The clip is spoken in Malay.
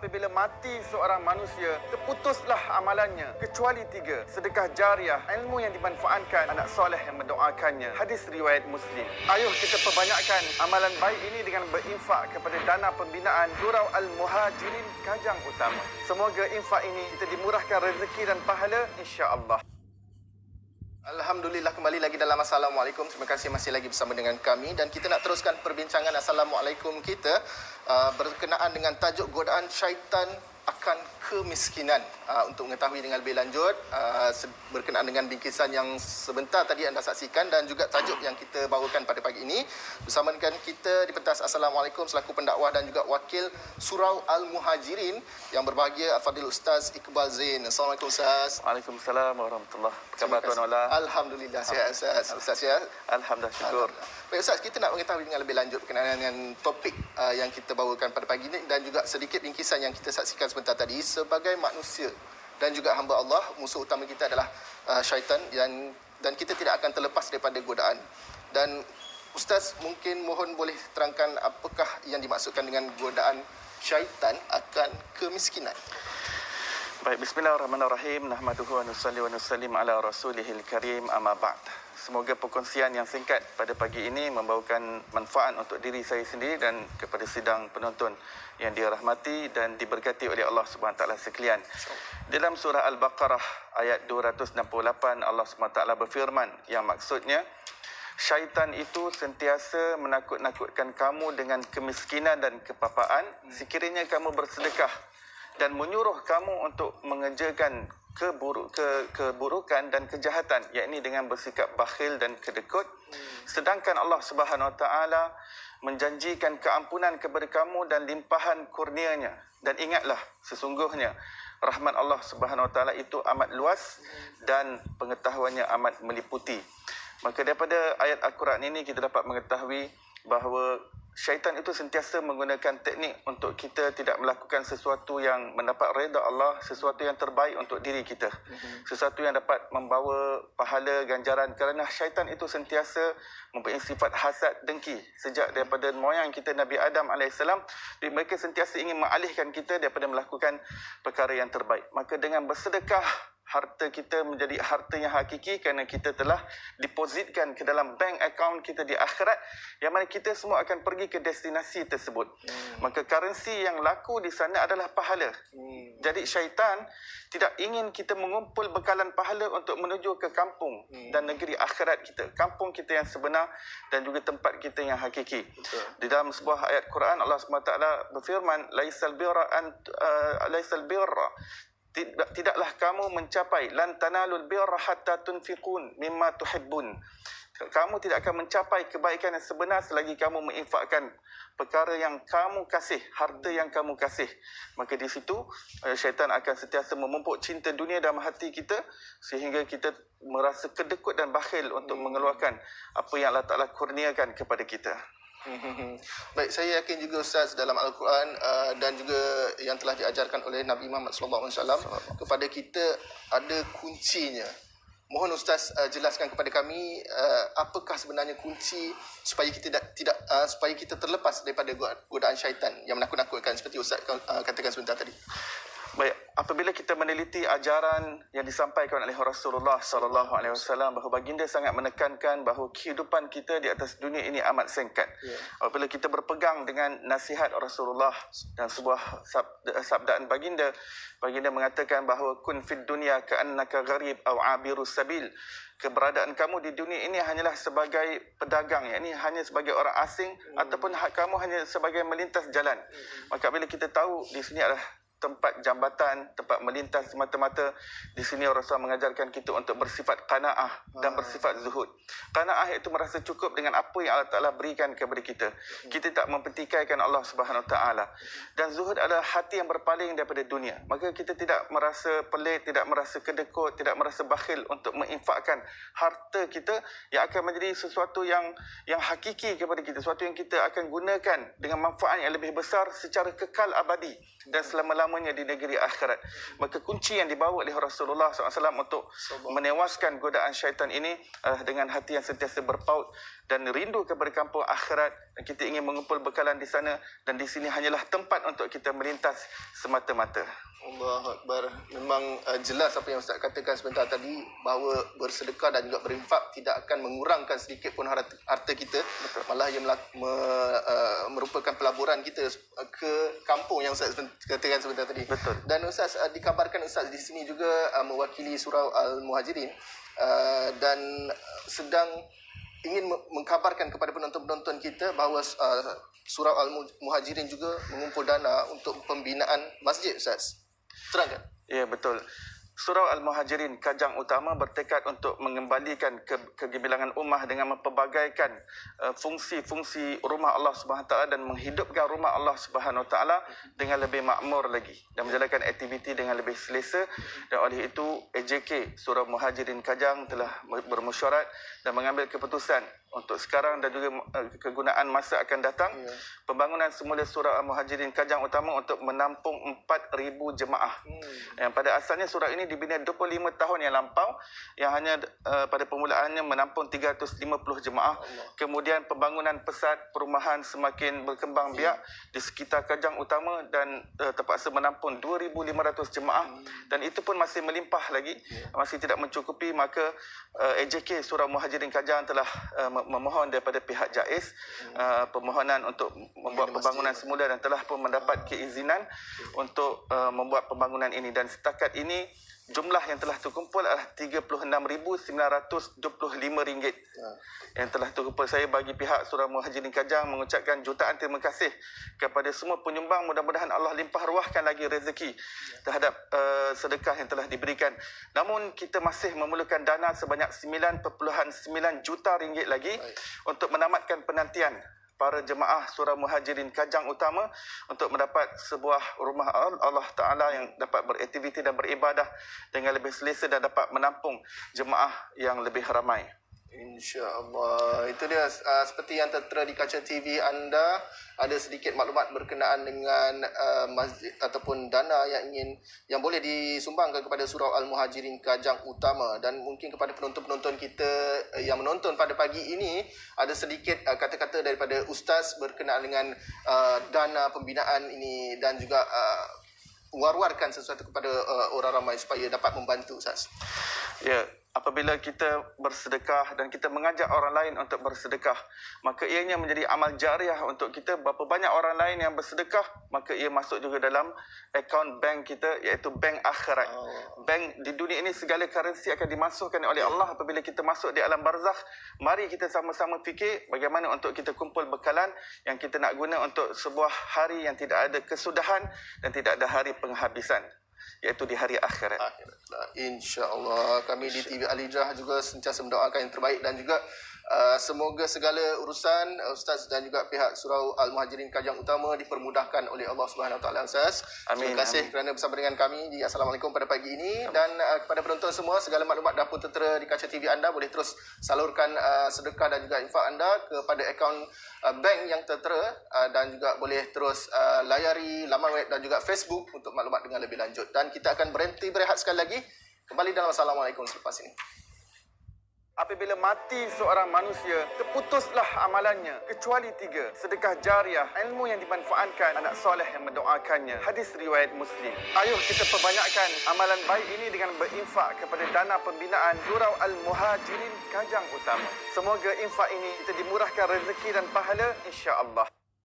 apabila mati seorang manusia, terputuslah amalannya kecuali 3. Sedekah jariah, ilmu yang dimanfaatkan, anak soleh yang mendoakannya. Hadis riwayat Muslim. Ayuh kita perbanyakkan amalan baik ini dengan berinfak kepada dana pembinaan Surau Al-Muhajirin Kajang Utama. Semoga infak ini kita dimurahkan rezeki dan pahala, insya-Allah. Alhamdulillah, kembali lagi dalam Assalamualaikum. Terima kasih masih lagi bersama dengan kami dan kita nak teruskan perbincangan Assalamualaikum kita berkenaan dengan tajuk godaan syaitan akan kemiskinan. Untuk mengetahui dengan lebih lanjut berkenaan dengan bingkisan yang sebentar tadi anda saksikan dan juga tajuk yang kita bawakan pada pagi ini, bersama dengan kita di pentas Assalamualaikum selaku pendakwah dan juga wakil Surau Al-Muhajirin yang berbahagia Al-Fadil Ustaz Iqbal Zain. Assalamualaikum Ustaz. Waalaikumsalam warahmatullahi wabarakatuh. Khabar tuan Ola? Alhamdulillah sihat Ustaz ya. Alhamdulillah, syukur. Baik Ustaz, kita nak mengetahui dengan lebih lanjut berkenaan dengan topik yang kita bawakan pada pagi ini dan juga sedikit bingkisan yang kita saksikan sebentar tadi. Sebagai manusia dan juga hamba Allah, musuh utama kita adalah syaitan dan kita tidak akan terlepas daripada godaan. Dan Ustaz, mungkin mohon boleh terangkan apakah yang dimaksudkan dengan godaan syaitan akan kemiskinan. Baik, bismillahirrahmanirrahim. Nahmaduhu wa nusalli wa nusallim ala rasulihil karim, amma ba'd. Semoga perkongsian yang singkat pada pagi ini membawakan manfaat untuk diri saya sendiri dan kepada sidang penonton yang dirahmati dan diberkati oleh Allah Subhanahu Wa Taala sekalian. Dalam surah Al-Baqarah ayat 268 Allah Subhanahu Wa Taala berfirman yang maksudnya syaitan itu sentiasa menakut-nakutkan kamu dengan kemiskinan dan kepapaan sekiranya kamu bersedekah dan menyuruh kamu untuk mengerjakan keburukan dan kejahatan, yakni dengan bersikap bakhil dan kedekut. Sedangkan Allah Subhanahu Wa Taala menjanjikan keampunan kepada kamu dan limpahan kurnianya. Dan ingatlah, sesungguhnya rahmat Allah Subhanahu Wa Taala itu amat luas dan pengetahuannya amat meliputi. Maka daripada ayat Al-Quran ini kita dapat mengetahui bahawa syaitan itu sentiasa menggunakan teknik untuk kita tidak melakukan sesuatu yang mendapat redha Allah, sesuatu yang terbaik untuk diri kita, sesuatu yang dapat membawa pahala ganjaran, kerana syaitan itu sentiasa mempunyai sifat hasad, dengki sejak daripada moyang kita Nabi Adam AS. Mereka sentiasa ingin mengalihkan kita daripada melakukan perkara yang terbaik. Maka dengan bersedekah, harta kita menjadi harta yang hakiki kerana kita telah depositkan ke dalam bank account kita di akhirat, yang mana kita semua akan pergi ke destinasi tersebut. Maka currency yang laku di sana adalah pahala. Jadi syaitan tidak ingin kita mengumpul bekalan pahala untuk menuju ke kampung dan negeri akhirat kita, kampung kita yang sebenar dan juga tempat kita yang hakiki. Di dalam sebuah ayat Quran Allah SWT berfirman, laisal birra, tidaklah kamu mencapai, lan tanalul birra hatta tunfiqun mimma tuhibbun. Kamu tidak akan mencapai kebaikan yang sebenar selagi kamu menginfakkan perkara yang kamu kasih, harta yang kamu kasih. Maka di situ syaitan akan sentiasa memumpuk cinta dunia dalam hati kita sehingga kita merasa kedekut dan bakhil untuk mengeluarkan apa yang Allah Ta'ala kurniakan kepada kita. Baik, saya yakin juga Ustaz dalam Al-Quran dan juga yang telah diajarkan oleh Nabi Muhammad SAW kepada kita ada kuncinya. Mohon Ustaz jelaskan kepada kami apakah sebenarnya kunci supaya kita supaya kita terlepas daripada godaan syaitan yang menakut-nakutkan seperti Ustaz katakan sebentar tadi. Baik, apabila kita meneliti ajaran yang disampaikan oleh Rasulullah SAW, bahawa baginda sangat menekankan bahawa kehidupan kita di atas dunia ini amat singkat. Apabila kita berpegang dengan nasihat Rasulullah dan sebuah sabdaan baginda mengatakan bahawa kun fid dunya ka'annaka gharib aw abiru sabil. Keberadaan kamu di dunia ini hanyalah sebagai pedagang, yakni hanya sebagai orang asing, ataupun kamu hanya sebagai melintas jalan. Maka bila kita tahu di sini adalah tempat jambatan, tempat melintas semata-mata, di sini Rasulullah mengajarkan kita untuk bersifat qanaah dan bersifat zuhud. Qanaah iaitu merasa cukup dengan apa yang Allah Ta'ala berikan kepada kita. Kita tak mempertikaikan Allah Subhanahu Wa Ta'ala. Dan zuhud adalah hati yang berpaling daripada dunia. Maka kita tidak merasa pelik, tidak merasa kedekut, tidak merasa bakhil untuk menginfakkan harta kita yang akan menjadi sesuatu yang hakiki kepada kita, sesuatu yang kita akan gunakan dengan manfaat yang lebih besar secara kekal abadi dan selama-lamanya utamanya di negeri akhirat. Maka kunci yang dibawa oleh Rasulullah SAW untuk menewaskan godaan syaitan ini dengan hati yang sentiasa berpaut dan rindu kepada kampung akhirat, dan kita ingin mengumpul bekalan di sana, dan di sini hanyalah tempat untuk kita melintas semata-mata. Allahu Akbar. Memang jelas apa yang Ustaz katakan sebentar tadi, bahawa bersedekah dan juga berinfak tidak akan mengurangkan sedikit pun harta kita. Betul. Malah ia merupakan pelaburan kita ke kampung yang Ustaz katakan sebentar tadi. Betul. Dan Ustaz, dikabarkan Ustaz di sini juga mewakili surau Al-Muhajirin dan sedang ingin mengkabarkan kepada penonton-penonton kita bahawa surau Al-Muhajirin juga mengumpul dana untuk pembinaan masjid, Ustaz. Terangkan. Ya, betul. Surau Al-Muhajirin Kajang Utama bertekad untuk mengembalikan kegemilangan ummah dengan mempelbagaikan fungsi-fungsi rumah Allah Subhanahu Wa Taala dan menghidupkan rumah Allah Subhanahu Wa Taala dengan lebih makmur lagi dan menjalankan aktiviti dengan lebih selesa. Dan oleh itu AJK Surau Muhajirin Kajang telah bermesyuarat dan mengambil keputusan untuk sekarang dan juga kegunaan masa akan datang, pembangunan semula Surau Al-Muhajirin Kajang Utama untuk menampung 4,000 jemaah. Yang pada asalnya surau ini dibina 25 tahun yang lampau, yang hanya pada permulaannya menampung 350 jemaah. Kemudian pembangunan pesat perumahan semakin berkembang biak di sekitar Kajang Utama dan terpaksa menampung 2,500 jemaah, dan itu pun masih melimpah lagi, masih tidak mencukupi. Maka AJK Surau Muhajirin Kajang telah memohon daripada pihak JAIZ permohonan untuk membuat pembangunan semula dan telah pun mendapat keizinan untuk membuat pembangunan ini. Dan setakat ini jumlah yang telah terkumpul adalah RM36,925 yang telah terkumpul. Saya bagi pihak Surau Muhajirin Kajang mengucapkan jutaan terima kasih kepada semua penyumbang. Mudah-mudahan Allah limpah ruahkan lagi rezeki terhadap sedekah yang telah diberikan. Namun kita masih memerlukan dana sebanyak 9.9 juta ringgit lagi untuk menamatkan penantian para jemaah Surau Muhajirin Kajang Utama untuk mendapat sebuah rumah Allah Ta'ala yang dapat beraktiviti dan beribadah dengan lebih selesa dan dapat menampung jemaah yang lebih ramai. InsyaAllah. Itu dia seperti yang tertera di kaca TV anda, ada sedikit maklumat berkenaan dengan masjid ataupun dana yang boleh disumbangkan kepada Surau Al-Muhajirin Kajang Utama. Dan mungkin kepada penonton-penonton kita yang menonton pada pagi ini, ada sedikit kata-kata daripada Ustaz berkenaan dengan dana pembinaan ini dan juga war-warkan sesuatu kepada orang ramai supaya dapat membantu, Ustaz. Ya, apabila kita bersedekah dan kita mengajak orang lain untuk bersedekah, maka ianya menjadi amal jariah untuk kita. Berapa banyak orang lain yang bersedekah, maka ia masuk juga dalam akaun bank kita, iaitu bank akhirat. Bank di dunia ini segala currency akan dimasukkan oleh Allah. Apabila kita masuk di alam barzakh, mari kita sama-sama fikir bagaimana untuk kita kumpul bekalan yang kita nak guna untuk sebuah hari yang tidak ada kesudahan dan tidak ada hari penghabisan, iaitu di hari akhirat. InsyaAllah. Kami di TV Al-Hijrah juga sentiasa mendoakan yang terbaik dan juga semoga segala urusan Ustaz dan juga pihak Surau Al-Muhajirin Kajang Utama dipermudahkan oleh Allah Subhanahu Wa Taala, Ustaz. Amin. Terima kasih kerana bersama dengan kami di Assalamualaikum pada pagi ini. Dan kepada penonton semua, segala maklumat dah pun tertera di kaca TV anda. Boleh terus salurkan sedekah dan juga infak anda kepada akaun bank yang tertera, dan juga boleh terus layari laman web dan juga Facebook untuk maklumat dengan lebih lanjut. Dan kita akan berhenti berehat sekali lagi. Kembali dalam Assalamualaikum selepas ini. Apabila mati seorang manusia, terputuslah amalannya kecuali 3. Sedekah jariah, ilmu yang dimanfaatkan, anak soleh yang mendoakannya. Hadis riwayat Muslim. Ayuh kita perbanyakkan amalan baik ini dengan berinfak kepada dana pembinaan Surau Al-Muhajirin Kajang Utama. Semoga infak ini kita dimurahkan rezeki dan pahala, insya-Allah.